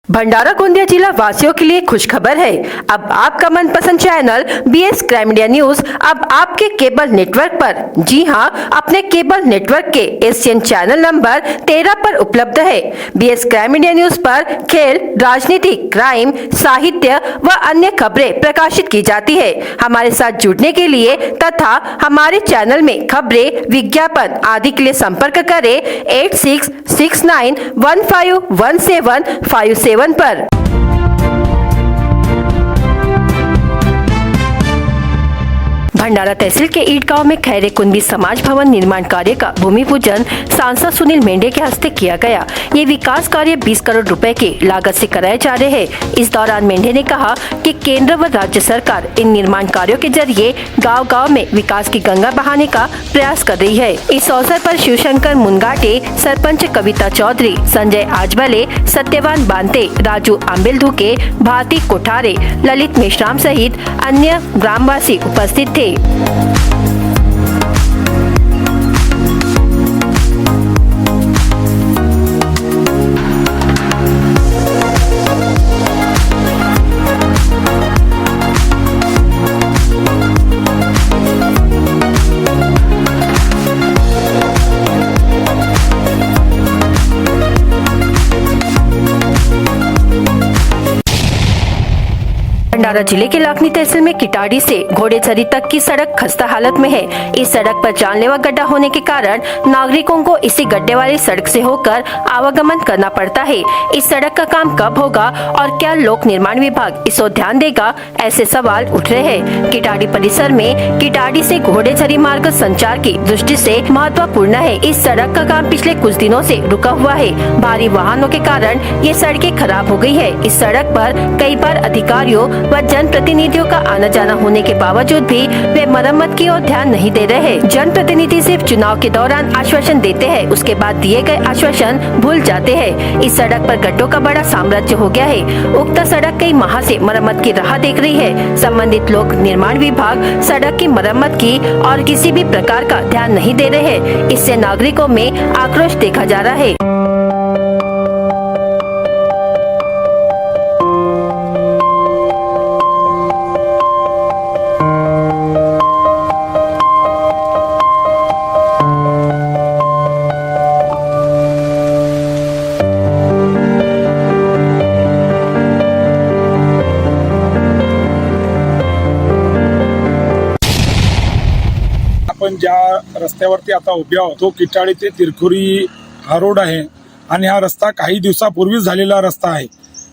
भंडारा गोंदिया जिला वासियों के लिए खुशखबर है। अब आपका मनपसंद channel BS crime media news अब आपके केबल नेटवर्क पर, जी हां, अपने केबल नेटवर्क के एशियन चैनल नंबर 13 पर उपलब्ध है। बीएस क्राइम मीडिया न्यूज पर खेल, राजनीति, क्राइम, साहित्य व अन्य खबरें प्रकाशित की जाती है। हमारे साथ जुड़ने के लिए तथा हमारे चैनल में खबरें, विज्ञापन आदि के लिए संपर्क करें 8669151757 पर। भंडारा तहसील के ईट गांव में खैरे कुंभी समाज भवन निर्माण कार्य का भूमि पूजन सांसद सुनील मेंढे के हस्ते किया गया। ये विकास कार्य 20 करोड़ रुपए की लागत से कराए जा रहे हैं। इस दौरान मेंढे ने कहा कि केंद्र व राज्य सरकार इन निर्माण कार्यों के जरिए गांव-गांव में विकास की गंगा बहाने का प्रयास कर रही है। इस अवसर पर शिवशंकर मुनगाटे, सरपंच कविता चौधरी, संजय आजबले, सत्यवान बांते, राजू आंबेलधुके, भारती कोठारे, ललित मेश्राम सहित अन्य ग्रामवासी उपस्थित थे। भंडारा जिले के लाखनी तहसील में किटाड़ी से घोड़ेचरी तक की सड़क खस्ता हालत में है। इस सड़क पर जानलेवा गड्ढा होने के कारण नागरिकों को इसी गड्ढे वाली सड़क से होकर आवागमन करना पड़ता है। इस सड़क का काम कब होगा और क्या लोक निर्माण विभाग इस ओर ध्यान देगा, ऐसे सवाल उठ रहे हैं। किटाड़ी परिसर में किटाड़ी से घोड़ेचरी मार्ग संचार की दृष्टि से महत्वपूर्ण है। इस सड़क का काम पिछले कुछ दिनों से रुका हुआ है। भारी वाहनों के कारण ये सड़कें खराब हो गई है। इस सड़क पर कई बार अधिकारियों व जनप्रतिनिधियों का आना जाना होने के बावजूद भी वे मरम्मत की ओर ध्यान नहीं दे रहे। जनप्रतिनिधि सिर्फ चुनाव के दौरान आश्वासन देते हैं, उसके बाद दिए गए आश्वासन भूल जाते हैं। इस सड़क पर गड्ढों का बड़ा साम्राज्य हो गया है। उक्त सड़क कई माह से मरम्मत की राह देख रही है। संबंधित लोक निर्माण विभाग सड़क की मरम्मत की और किसी भी प्रकार का ध्यान नहीं दे रहे हैं। इससे नागरिकों में आक्रोश देखा जा रहा है। आपण ज्या रस्त्यावरती आता उभे आहोत तो किटाळी ते तिरखुरी हा रोड आहे आणि हा रस्ता काही दिवसापूर्वीच झालेला रस्ता आहे,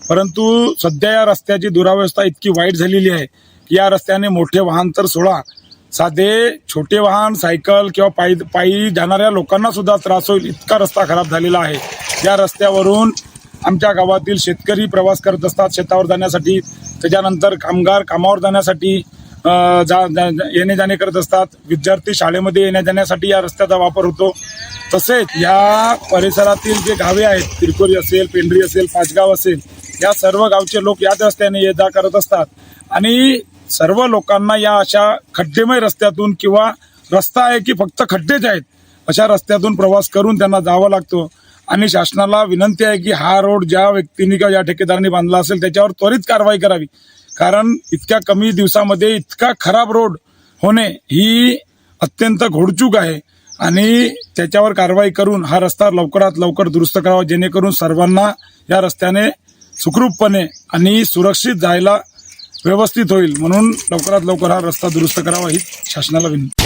परंतु सध्या या रस्त्याची दुरावस्था इतकी वाईट झालेली आहे की या रस्त्याने मोठे वाहन तर सोडा, साधे छोटे वाहन, सायकल किंवा पायी जाणाऱ्या लोकांना सुद्धा त्रास होईल इतका रस्ता खराब झालेला आहे। या रस्त्यावरून आमच्या गावातील शेतकरी प्रवास करत असतात शेतावर जाण्यासाठी, त्याच्यानंतर कामगार कामावर जाण्यासाठी येणे जाणे करत असतात, विद्यार्थी शाळेमध्ये येण्या जाण्यासाठी या रस्त्याचा वापर होतो। तसेच या परिसरातील जे गावे आहेत, तिरकोरी असेल, पेंढरी असेल, पाचगाव असेल, या सर्व गावचे लोक याच रस्त्याने ये जा करत असतात आणि सर्व लोकांना या अशा खड्डेमय रस्त्यातून किंवा रस्ता आहे की फक्त खड्डेच आहेत अशा रस्त्यातून प्रवास करून त्यांना जावं लागतो। आणि शासनाला विनंती आहे की हा रोड ज्या व्यक्तीने किंवा ज्या ठेकेदारांनी बांधला असेल त्याच्यावर त्वरित कारवाई करावी, कारण इतक्या कमी दिवसामध्ये इतका खराब रोड होणे ही अत्यंत घोडचूक आहे आणि त्याच्यावर कारवाई करून हा रस्ता लवकरात लवकर दुरुस्त करावा, जेणेकरून सर्वांना या रस्त्याने सुखरूपपणे आणि सुरक्षित जायला व्यवस्थित होईल। म्हणून लवकरात लवकर हा रस्ता दुरुस्त करावा ही शासनाला विनंती।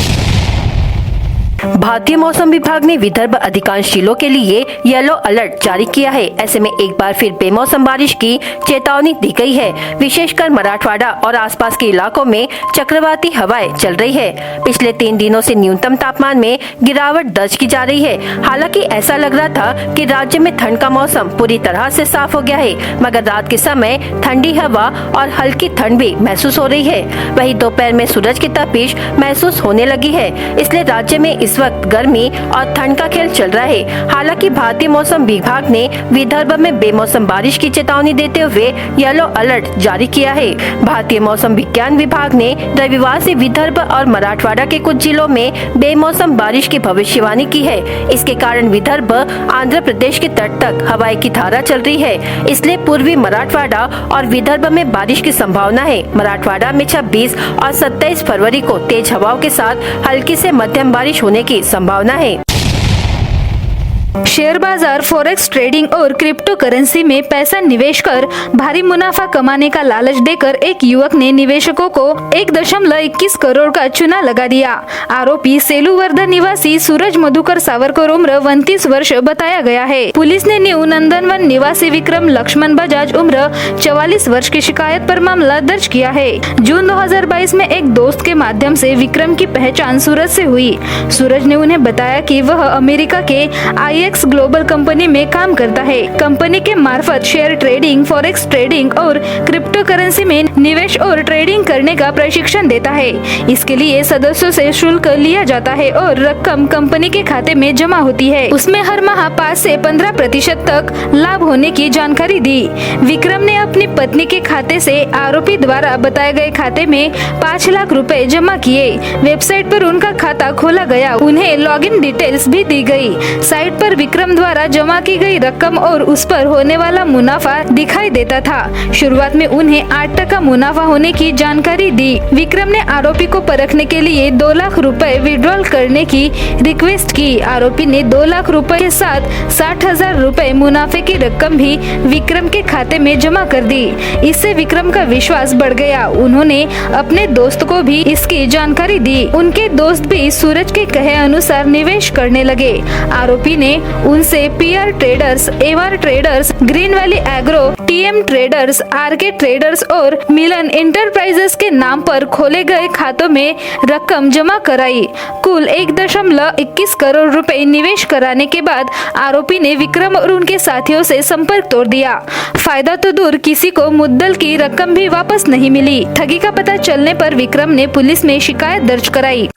भारतीय मौसम विभाग ने विदर्भ अधिकांश जिलों के लिए येलो अलर्ट जारी किया है। ऐसे में एक बार फिर बेमौसम बारिश की चेतावनी दी गई है। विशेषकर मराठवाड़ा और आसपास के इलाकों में चक्रवाती हवाएं चल रही है। पिछले 3 दिनों से न्यूनतम तापमान में गिरावट दर्ज की जा रही है। हालांकि ऐसा लग रहा था कि राज्य में ठंड का मौसम पूरी तरह से साफ हो गया है, मगर रात के समय ठंडी हवा और हल्की ठंड भी महसूस हो रही है। वहीं दोपहर में सूरज की तपिश महसूस होने लगी है। इसलिए राज्य में इस वक्त गर्मी और ठंड का खेल चल रहा है। हालांकि भारतीय मौसम विभाग ने विदर्भ में बेमौसम बारिश की चेतावनी देते हुए येलो अलर्ट जारी किया है। भारतीय मौसम विज्ञान विभाग ने रविवार से विदर्भ और मराठवाड़ा के कुछ जिलों में बेमौसम बारिश की भविष्यवाणी की है। इसके कारण विदर्भ आंध्र प्रदेश के तट तक हवाएं की धारा चल रही है, इसलिए पूर्वी मराठवाड़ा और विदर्भ में बारिश की संभावना है। मराठवाड़ा में 26 और 27 फरवरी को तेज हवाओं के साथ हल्की से मध्यम बारिश होने की संभावना है। शेयर बाजार, फॉरेक्स ट्रेडिंग और क्रिप्टो करेंसी में पैसा निवेश कर भारी मुनाफा कमाने का लालच देकर एक युवक ने निवेशकों को 1.21 करोड़ का चूना लगा दिया। आरोपी सेलूवर्धा निवासी सूरज मधुकर सावरकर उम्र 29 वर्ष बताया गया है। पुलिस ने न्यू नंदनवन निवासी विक्रम लक्ष्मण बजाज उम्र 44 वर्ष की शिकायत पर मामला दर्ज किया है। जून 2022 में एक दोस्त के माध्यम से विक्रम की पहचान सूरज से हुई। सूरज ने उन्हें बताया कि वह अमेरिका के IX ग्लोबल कंपनी में काम करता है। कंपनी के मार्फत शेयर ट्रेडिंग, फॉरेक्स ट्रेडिंग और क्रिप्टो करेंसी में निवेश और ट्रेडिंग करने का प्रशिक्षण देता है। इसके लिए सदस्यों से शुल्क लिया जाता है और रकम कंपनी के खाते में जमा होती है। उसमें हर माह 5 से 15% तक लाभ होने की जानकारी दी। विक्रम ने अपनी पत्नी के खाते से आरोपी द्वारा बताए गए खाते में 5 लाख रुपए जमा किए। वेबसाइट पर उनका खाता खोला गया, उन्हें लॉगिन डिटेल्स भी दी गई। साइट पर विक्रम द्वारा जमा की गई रकम और उस पर होने वाला मुनाफा दिखाई देता था। शुरुआत में उन्हें 8% मुनाफा होने की जानकारी दी। विक्रम ने आरोपी को परखने के लिए 2 लाख रुपए विड्रॉल करने की रिक्वेस्ट की। आरोपी ने 2 लाख रुपए के साथ 60,000 रुपए मुनाफे की रकम भी विक्रम के खाते में जमा कर दी। इससे विक्रम का विश्वास बढ़ गया। उन्होंने अपने दोस्त को भी इसकी जानकारी दी। उनके दोस्त भी सूरज के कहे अनुसार निवेश करने लगे। आरोपी ने उनसे PR traders, AR traders, green valley agro, TM traders, RK traders और मिलन इंटरप्राइजेस के नाम पर खोले गए खातों में रकम जमा कराई। कुल 1.21 करोड़ रुपए निवेश कराने के बाद आरोपी ने विक्रम और उनके साथियों से संपर्क तोड़ दिया। फायदा तो दूर, किसी को मुद्दल की रकम भी वापस नहीं मिली। ठगी का पता चलने पर विक्रम ने पुलिस में शिकायत दर्ज कराई।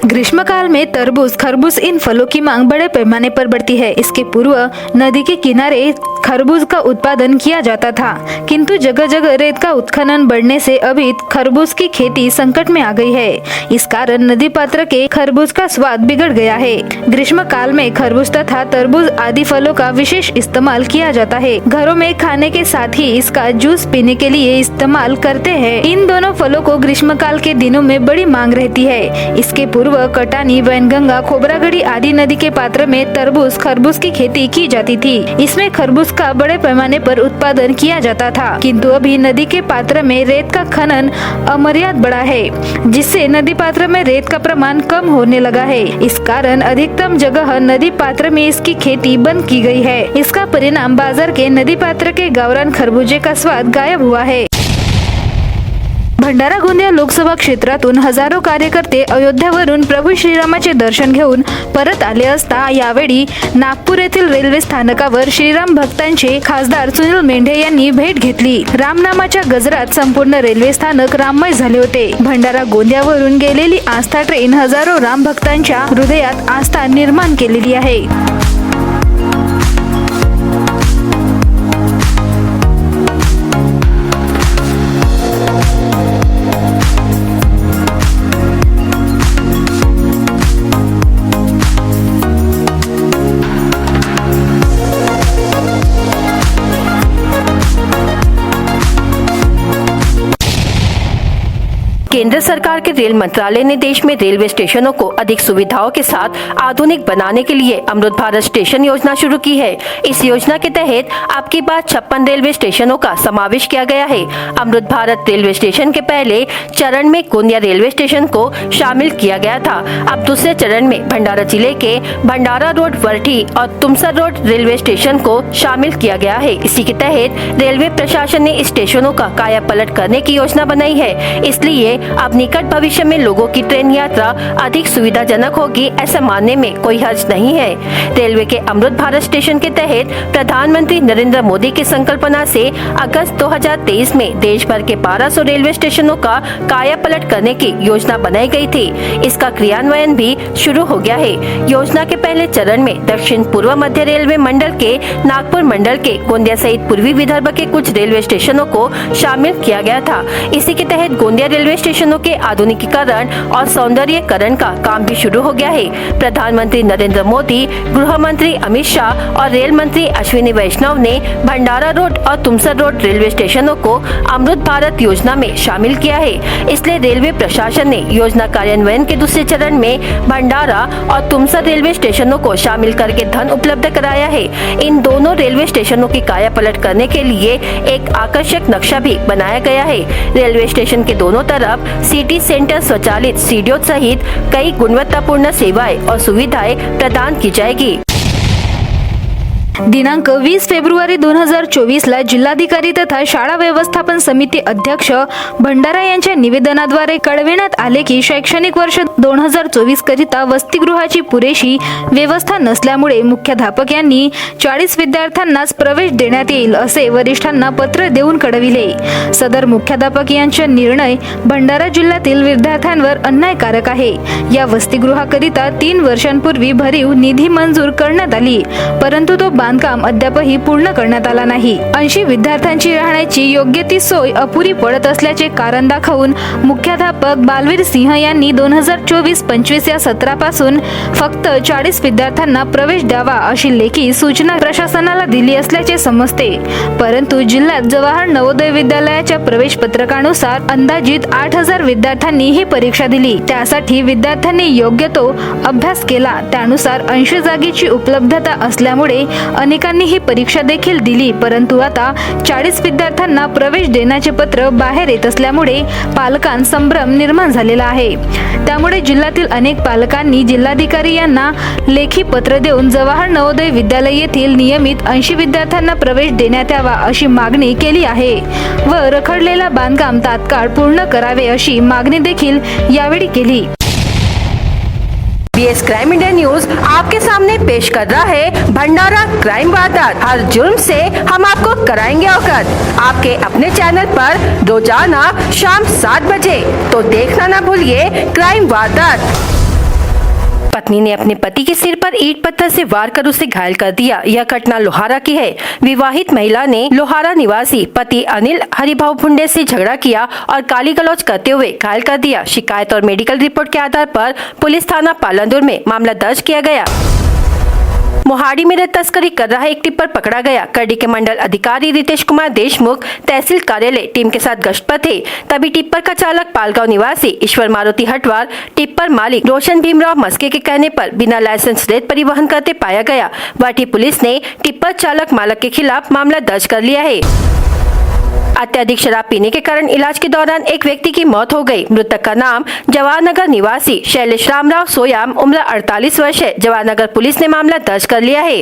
ग्रीष्मकाल में तरबूज, खरबूज इन फलों की मांग बड़े पैमाने पर बढ़ती है। इसके पूर्व नदी के किनारे खरबूज का उत्पादन किया जाता था, किंतु जगह जगह रेत का उत्खनन बढ़ने से अभी खरबूज की खेती संकट में आ गई है। इस कारण नदी पात्र के खरबूज का स्वाद बिगड़ गया है। ग्रीष्म काल में खरबूज तथा तरबूज आदि फलों का विशेष इस्तेमाल किया जाता है। घरों में खाने के साथ ही इसका जूस पीने के लिए इस्तेमाल करते हैं। इन दोनों फलों को ग्रीष्म काल के दिनों में बड़ी मांग रहती है। इसके पूर्व कटानी, वैनगंगा, खोबरागढ़ी आदि नदी के पात्र में तरबूज, खरबूज की खेती की जाती थी। इसमें खरबूज का बड़े पैमाने पर उत्पादन किया जाता था, किंतु अभी नदी के पात्र में रेत का खनन अमर्याद बढ़ा है, जिससे नदी पात्र में रेत का प्रमाण कम होने लगा है। इस कारण अधिकतम जगह नदी पात्र में इसकी खेती बंद की गई है। इसका परिणाम बाजार के नदी पात्र के गावरान खरबूजे का स्वाद गायब हुआ है। भंडारा गोंदिया लोकसभा क्षेत्रातून हजारो कार्यकर्ते अयोध्यावरून प्रभू श्रीरामाचे दर्शन घेऊन परत आले असता यावेळी नागपूर येथील रेल्वे स्थानकावर श्रीराम भक्तांचे खासदार सुनील मेंढे यांनी भेट घेतली। रामनामाच्या गजरात संपूर्ण रेल्वे स्थानक राममय झाले होते। भंडारा गोंदियावरून गेलेली आस्था ट्रेन हजारो राम भक्तांच्या हृदयात आस्था निर्माण केलेली आहे। केंद्र सरकार के रेल मंत्रालय ने देश में रेलवे स्टेशनों को अधिक सुविधाओं के साथ आधुनिक बनाने के लिए अमृत भारत स्टेशन योजना शुरू की है। इस योजना के तहत अब की बार 56 रेलवे स्टेशनों का समावेश किया गया है। अमृत भारत रेलवे स्टेशन के पहले चरण में गोंदिया रेलवे स्टेशन को शामिल किया गया था। अब दूसरे चरण में भंडारा जिले के भंडारा रोड, वर्ठी और तुमसर रोड रेलवे स्टेशन को शामिल किया गया है। इसी के तहत रेलवे प्रशासन ने इस स्टेशनों का काया पलट करने की योजना बनाई है। इसलिए अब निकट भविष्य में लोगों की ट्रेन यात्रा अधिक सुविधाजनक होगी, ऐसा मानने में कोई हर्ज नहीं है। रेलवे के अमृत भारत स्टेशन के तहत प्रधानमंत्री नरेंद्र मोदी की संकल्पना से अगस्त 2023 में देश भर के 1200 रेलवे स्टेशनों का काया पलट करने की योजना बनाई गई थी। इसका क्रियान्वयन भी शुरू हो गया है। योजना के पहले चरण में दक्षिण पूर्व मध्य रेलवे मंडल के नागपुर मंडल के गोंदिया सहित पूर्वी विदर्भ के कुछ रेलवे स्टेशनों को शामिल किया गया था। इसी के तहत गोंदिया रेलवे स्टेशनों के आधुनिकीकरण और सौंदर्यीकरण का काम भी शुरू हो गया है। प्रधानमंत्री नरेंद्र मोदी, गृह मंत्री अमित शाह और रेल मंत्री अश्विनी वैष्णव ने भंडारा रोड और तुमसर रोड रेलवे स्टेशनों को अमृत भारत योजना में शामिल किया है। इसलिए रेलवे प्रशासन ने योजना कार्यान्वयन के दूसरे चरण में भंडारा और तुमसर रेलवे स्टेशनों को शामिल करके धन उपलब्ध कराया है। इन दोनों रेलवे स्टेशनों की काया पलट करने के लिए एक आकर्षक नक्शा भी बनाया गया है। रेलवे स्टेशन के दोनों तरफ सिटी सेंटर स्वचालित सीढ़ियों सहित कई गुणवत्तापूर्ण सेवाएं और सुविधाएं प्रदान की जाएगी। दिनांक 20 फेब्रुवारी 2024 ला जिल्हाधिकारी तथा शाळा व्यवस्थापन समिती अध्यक्ष भंडारा यांच्या निवेदनाद्वारे कळविण्यात आले की शैक्षणिक वर्ष 2024 करिता वसतिगृहाची पुरेशी व्यवस्था नसल्यामुळे मुख्याध्यापक यांनी 40 विद्यार्थ्यांनाच प्रवेश देण्यात येईल असे वरिष्ठांना पत्र देऊन कळविले। सदर मुख्याध्यापक यांचा निर्णय भंडारा जिल्ह्यातील विद्यार्थ्यांवर अन्यायकारक आहे। या वसतिगृहाकरिता 3 वर्षांपूर्वी भरीव निधी मंजूर करण्यात आली, परंतु तो बांधकाम अद्यापही पूर्ण करण्यात आला नाही। 80 विद्यार्थ्यांची राहण्याची योग्य ती सोय अपुरी पडत असल्याचे कारण दाखवून मुख्याध्यापक बालवीर सिंह यांनी 2024-25 या सत्रापासून फक्त 40 विद्यार्थ्यांना प्रवेश द्यावा अशी लेखी सूचना प्रशासनाला दिली असल्याचे समजते। परंतु जिल्ह्यात जवाहर नवोदय विद्यालयाच्या प्रवेश पत्रकानुसार अंदाजित 8000 विद्यार्थ्यांनी ही परीक्षा दिली। त्यासाठी विद्यार्थ्यांनी योग्य तो अभ्यास केला। त्यानुसार 80 जागेची उपलब्धता असल्यामुळे अनेकांनी ही परीक्षा देखील दिली, परंतु आता 40 विद्यार्थ्यांना प्रवेश देण्याचे पत्र बाहेर येत असल्यामुळे पालकांत संभ्रम निर्माण झालेला आहे। त्यामुळे जिल्ह्यातील अनेक पालकांनी जिल्हाधिकारी यांना लेखी पत्र देऊन जवाहर नवोदय विद्यालय येथील नियमित 80 विद्यार्थ्यांना प्रवेश देण्यात यावा अशी मागणी केली आहे व रखडलेला बांधकाम तात्काळ पूर्ण करावे अशी मागणी देखील यावेळी केली। बीएस क्राइम इंडिया न्यूज आपके सामने पेश कर रहा है भंडारा क्राइम वारदात। हर जुर्म से हम आपको कराएंगे अवगत। आपके अपने चैनल पर रोजाना शाम 7 बजे, तो देखना ना भूलिए क्राइम वारदात। पत्नी ने अपने पति के सिर पर ईंट पत्थर से वार कर उसे घायल कर दिया। यह घटना लोहारा की है। विवाहित महिला ने लोहारा निवासी पति अनिल हरिभाऊ भुंडे से झगड़ा किया और गाली गलौज करते हुए घायल कर दिया। शिकायत और मेडिकल रिपोर्ट के आधार पर पुलिस थाना पालंदुर में मामला दर्ज किया गया। मोहाड़ी में रेत तस्करी कर रहा एक टिप्पर पकड़ा गया। करडी के मंडल अधिकारी रितेश कुमार देशमुख तहसील कार्यालय टीम के साथ गश्त पर थे, तभी टिप्पर का चालक पालगांव निवासी ईश्वर मारुति हटवार, टिप्पर मालिक रोशन भीमराव मस्के के कहने पर बिना लाइसेंस रेत परिवहन करते पाया गया। वाटी पुलिस ने टिप्पर चालक मालक के खिलाफ मामला दर्ज कर लिया है। अत्यधिक शराब पीने के कारण इलाज के दौरान एक व्यक्ति की मौत हो गई। मृतक का नाम जवाहरनगर निवासी शैलेश रामराव सोयाम, उम्र 48 वर्ष है। जवाहरनगर पुलिस ने मामला दर्ज कर लिया है।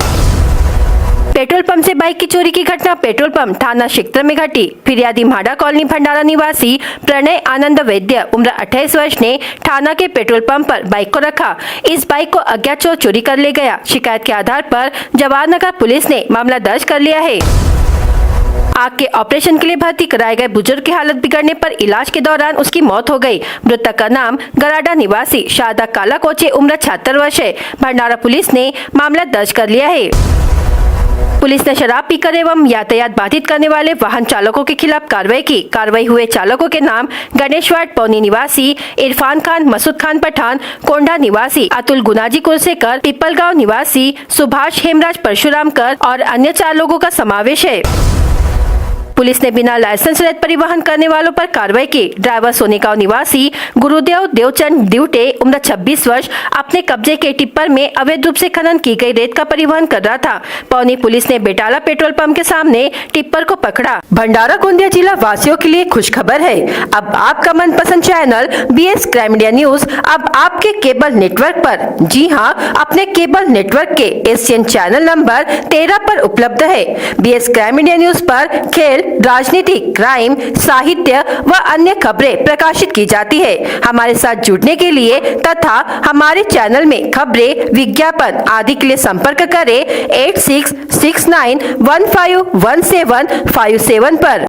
पेट्रोल पंप से बाइक की चोरी की घटना पेट्रोल पंप थाना क्षेत्र में घटी। फिरियादी म्हाडा कॉलोनी भंडारा निवासी प्रणय आनंद वैद्य, उम्र 28 वर्ष ने थाना के पेट्रोल पंप पर बाइक को रखा। इस बाइक को अज्ञात चोर चोरी कर ले गया। शिकायत के आधार पर जवाहरनगर पुलिस ने मामला दर्ज कर लिया है। आग के ऑपरेशन के लिए भर्ती कराए गए बुजुर्ग की हालत बिगड़ने पर इलाज के दौरान उसकी मौत हो गई। मृतक का नाम गराडा निवासी शारदा काला कोचे, उम्र 76 वर्ष है। भंडारा पुलिस ने मामला दर्ज कर लिया है। पुलिस ने शराब पीकर एवं यातायात बाधित करने वाले वाहन चालकों के खिलाफ कार्रवाई की। कार्रवाई हुए चालकों के नाम गणेशवाड़ पौनी निवासी इरफान खान, मसूद खान पठान, कोंडा निवासी अतुल गुनाजी कुलसेकर, पिपलगांव निवासी सुभाष हेमराज परशुरामकर और अन्य 4 लोगों का समावेश है। पुलिस ने बिना लाइसेंस रेत परिवहन करने वालों पर कार्रवाई की। ड्राइवर सोनेगांव निवासी गुरुदेव देवचंद दिवटे, उम्र 26 वर्ष, अपने कब्जे के टिप्पर में अवैध रूप से खनन की गई रेत का परिवहन कर रहा था। पौनी पुलिस ने बेटाला पेट्रोल पंप के सामने टिप्पर को पकड़ा। भंडारा गोंदिया जिला वासियों के लिए खुशखबर है। अब आपका मनपसंद channel BS crime India news अब आपके केबल नेटवर्क पर, जी हाँ, अपने केबल नेटवर्क के एशियन चैनल नंबर 13 पर उपलब्ध है। बीएस क्राइम इंडिया न्यूज पर खेल, राजनीति, क्राइम, साहित्य व अन्य खबरें प्रकाशित की जाती है। हमारे साथ जुड़ने के लिए तथा हमारे चैनल में खबरें, विज्ञापन आदि के लिए संपर्क करें 8669151757 पर।